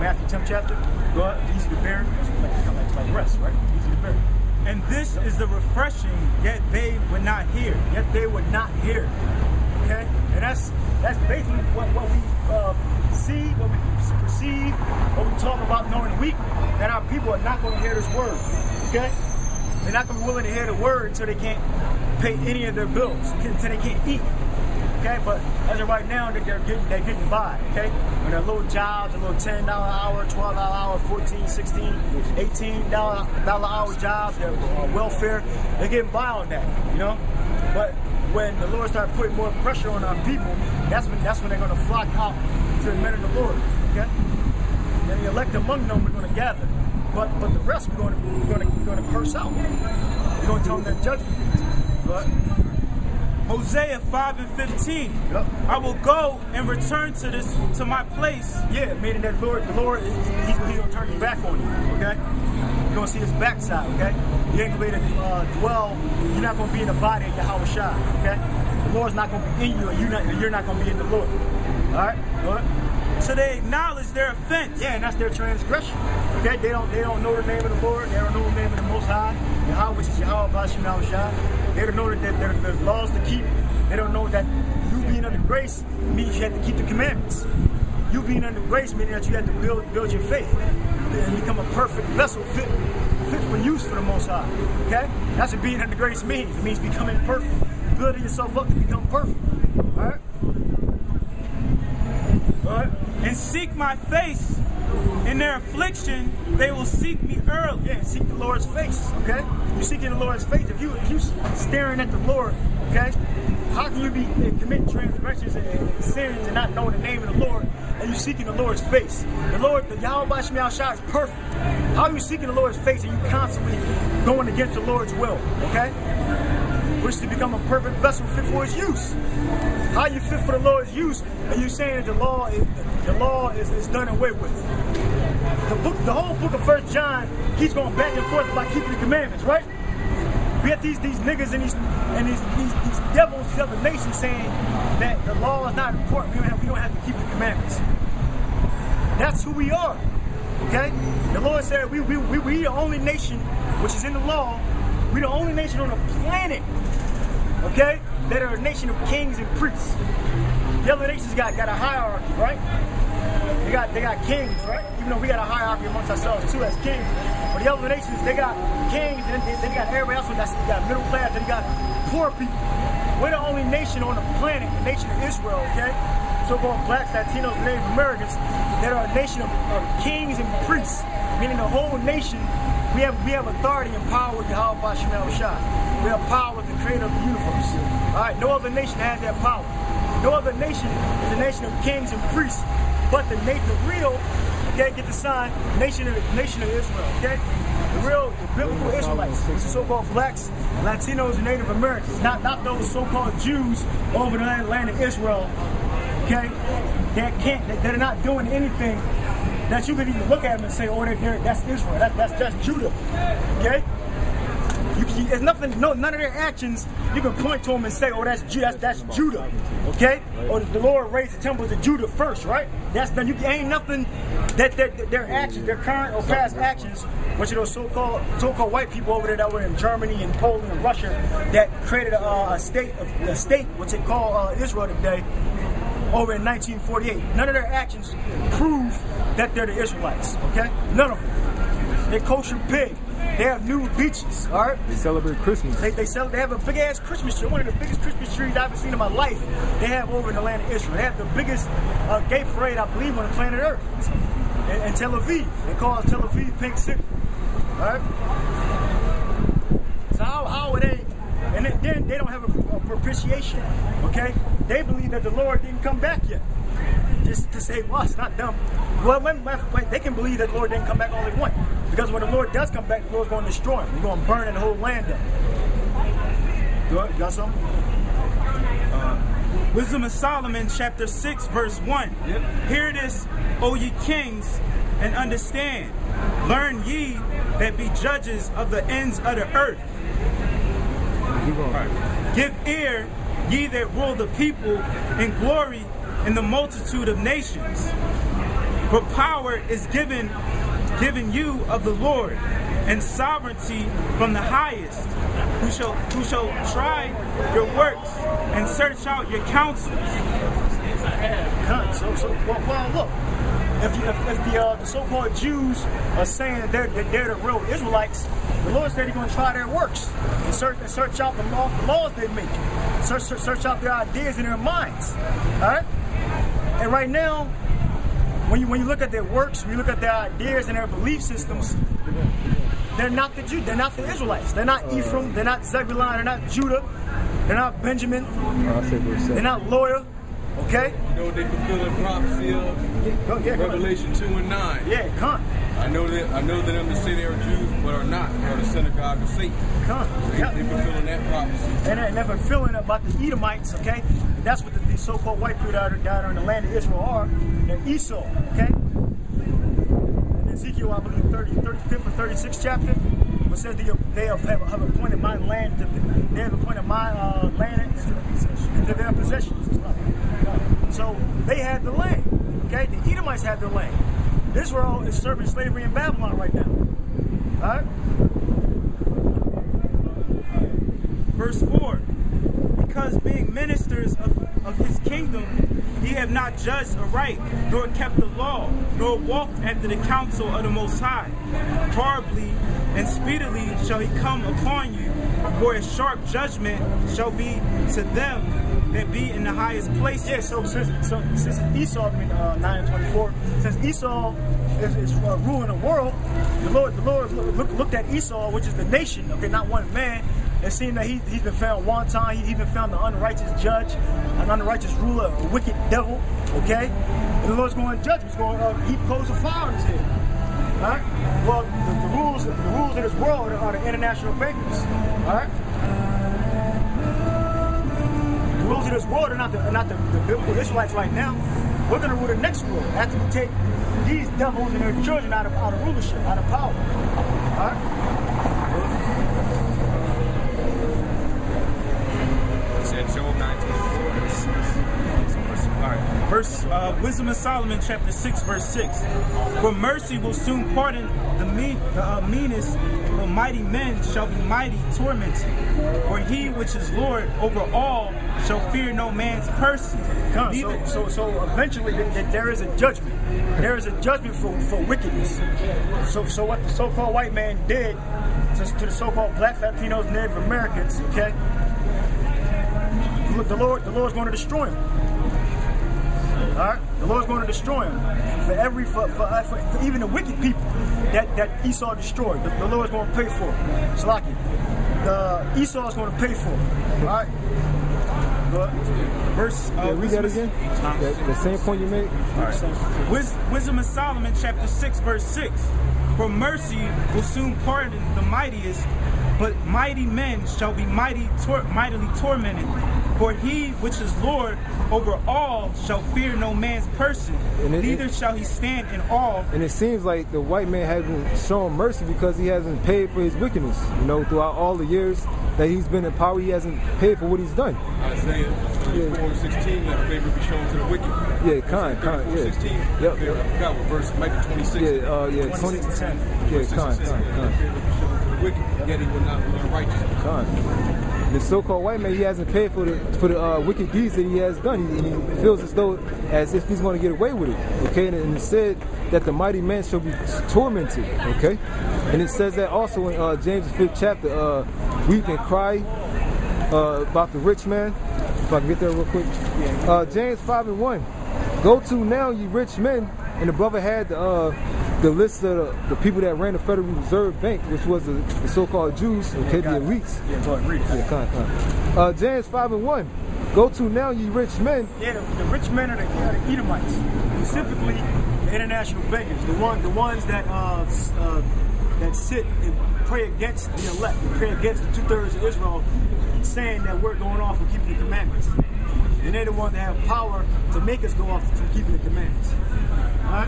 Matthew 10th chapter. Go ahead, easy to bear. Like rest, right? Easy to bear. And this is the refreshing, yet they would not hear. Yet they would not hear. Okay? And that's basically what we see, what we perceive, what we talk about during the week, that our people are not going to hear this word. Okay? They're not going to be willing to hear the word until they can't pay any of their bills, until they can't eat. Okay, but as of right now, they're getting by, okay? When they're little jobs, a little $10 an hour, $12 an hour, $14, $16, $18 hour jobs, they're welfare, they're getting by on that, you know? But when the Lord starts putting more pressure on our people, that's when they're gonna flock out to the men of the Lord, okay? And the elect among them we're gonna gather. But the rest we're gonna curse out. We're gonna tell them their judgment. But Hosea 5:15. Yep. I will go and return to my place. Yeah, meaning that the Lord, he's gonna turn his back on you. Okay, you're gonna see his backside. Okay, you ain't gonna be able to dwell. You're not gonna be in the body of Yahweh Shai. Okay, the Lord's not gonna be in you, and you're not gonna be in the Lord. All right, go ahead. So they acknowledge their offense. Yeah, and that's their transgression. Okay, they don't know the name of the Lord. They don't know the name of the Most High, Yahweh, which is Yahweh Bashim Yahweh Shai. They don't know that there's laws to keep. They don't know that you being under grace means you have to keep the commandments. You being under grace meaning that you have to build your faith and become a perfect vessel fit for use for the Most High. Okay, that's what being under grace means. It means becoming perfect, building yourself up to become perfect. All right. All right. And seek my face. In their affliction, they will seek me early. Yeah, seek the Lord's face, okay? You seeking the Lord's face. If you staring at the Lord, okay, how can you be committing transgressions and sins and not knowing the name of the Lord and you seeking the Lord's face? The Lord, the Yahweh Bashim Yahweh Shai is perfect. How are you seeking the Lord's face and you constantly going against the Lord's will, okay? Which to become a perfect vessel fit for his use. How you fit for the Lord's use and you saying that the law is done away with. The whole book of 1 John keeps going back and forth about keeping the commandments, right? We have these niggas and these devils, these other nations saying that the law is not important. We don't have to keep the commandments. That's who we are. Okay? The Lord said we the only nation which is in the law. We're the only nation on the planet, okay, that are a nation of kings and priests. The other nations got a hierarchy, right? They got kings, right? Even though we got a hierarchy amongst ourselves too as kings. But the other nations, they got kings, and then they got everybody else. They got middle class, then they got poor people. We're the only nation on the planet, the nation of Israel, okay? So-called blacks, Latinos, Native Americans, that are a nation of kings and priests, meaning the whole nation. We have authority and power with Yahweh Bashim Yahweh Shai. We have power with the creator of the universe. All right, no other nation has that power. No other nation is a nation of kings and priests, but the real, okay, get the sign, nation of Israel, okay? The biblical Israelites, which is so-called blacks, Latinos, and Native Americans, not those so-called Jews over the land of Israel, okay? That are not doing anything that you can even look at them and say, oh, that's Israel, that's Judah, okay? There's nothing, none of their actions, you can point to them and say, oh, that's Judah, okay? Or the Lord raised the temples of Judah first, right? That's done. Ain't nothing that their actions, their current or past actions, which are those so-called white people over there that were in Germany and Poland and Russia that created a state, which they call Israel today, over in 1948. None of their actions prove that they're the Israelites, okay? None of them. They kosher pig. They have new beaches, all right? They celebrate Christmas. They have a big-ass Christmas tree. One of the biggest Christmas trees I've ever seen in my life. They have over in the land of Israel. They have the biggest gay parade, I believe, on the planet Earth. In Tel Aviv. They call it Tel Aviv Pink City, all right? So how are they? And then they don't have a propitiation, okay? They believe that the Lord didn't come back yet. Just to save us, not them. Well, they can believe that the Lord didn't come back all they want. Because when the Lord does come back, the Lord's going to destroy him. He's going to burn the whole land down. You got something? Wisdom of Solomon, chapter 6, verse 1. Yep. Hear this, O ye kings, and understand. Learn ye that be judges of the ends of the earth. Right. Give ear, ye that rule the people, and glory in the multitude of nations. For power is given you of the Lord, and sovereignty from the highest, who shall try your works and search out your counsels. Well, look. If the so-called Jews are saying that they're the real Israelites, the Lord said He's going to try their works and search out the laws they make, search out their ideas in their minds. All right. And right now, when you look at their works, when you look at their ideas and their belief systems, they're not the Jews. They're not the Israelites. They're not Ephraim. They're not Zebulun. They're not Judah. They're not Benjamin. They're not loyal. Okay? You know they fulfilling prophecy of Revelation 2 and 9. Yeah, come. I know that them to say they are Jews but are not. They are the synagogue of Satan. Come. They fulfilling that prophecy. And they're fulfilling about the Edomites, okay? And that's what the so-called white people that are in the land of Israel are. They're Esau, okay? In Ezekiel, I believe, 35th or 36th chapter, it says they have appointed my land they have appointed my land into their possessions. So they had the land, okay? The Edomites had the land. Israel is serving slavery in Babylon right now. All right? Verse 4, because being ministers of his kingdom, ye have not judged aright, nor kept the law, nor walked after the counsel of the Most High. Horribly and speedily shall he come upon you, for a sharp judgment shall be to them that be in the highest place. Yeah, so since Esau, 9:24, since Esau is ruling the world, the Lord looked at Esau, which is the nation, okay, not one man, and seen that he's been found wanton. He's been found an unrighteous judge, an unrighteous ruler, a wicked devil, okay? And the Lord's going to judge him. He's going to heap coals of fire on his head. All right? Well, the rules of this world are the international bankers. All right? The rules of this world are not the biblical Israelites right now. We're going to rule the next world after we take these devils and their children out of rulership, out of power. All right? Job 19. Wisdom of Solomon, chapter 6, verse 6. For mercy will soon pardon the meanest, but mighty men shall be mighty tormented. For he which is Lord over all shall fear no man's person. So eventually there is a judgment. There is a judgment for wickedness. So what the so-called white man did to the so-called black, Latinos, Native Americans, okay? The Lord's going to destroy him. All right, the Lord's going to destroy him for even the wicked people that Esau destroyed. The Lord's going to pay for it. Shalaki. Esau is going to pay for it. All right. Verse. Read that again. The same point you made. All right. Wisdom of Solomon, chapter 6, verse 6. For mercy will soon pardon the mightiest, but mighty men shall be mightily tormented. For he which is Lord over all shall fear no man's person, neither shall he stand in awe. And it seems like the white man hasn't shown mercy because he hasn't paid for his wickedness. You know, throughout all the years that he's been in power, he hasn't paid for what he's done. Isaiah 4:16, let favor be shown to the wicked. Yeah, kind, yeah. 16. Yep. I forgot what verse, maybe 26. Yeah, 20. Yeah, kind. Wicked, yet he will not learn righteousness. The so-called white man, he hasn't paid for the wicked deeds that he has done. He feels as if he's going to get away with it. Okay, and it said that the mighty man shall be tormented. Okay, and it says that also in James 5th chapter, weep and cry about the rich man. If I can get there real quick. James 5:1. Go to now, ye rich men. And the brother had the list of the people that ran the Federal Reserve Bank, which was the so-called Jews, okay, the elites. Yeah, go ahead, read it. James 5:1. Go to now, ye rich men. Yeah, the rich men are the Edomites, specifically the international bankers, the ones that sit and pray against the elect, and pray against the 2/3 of Israel, saying that we're going off and keeping the commandments. And they're the ones that have power to make us go off from keeping the commandments. All right?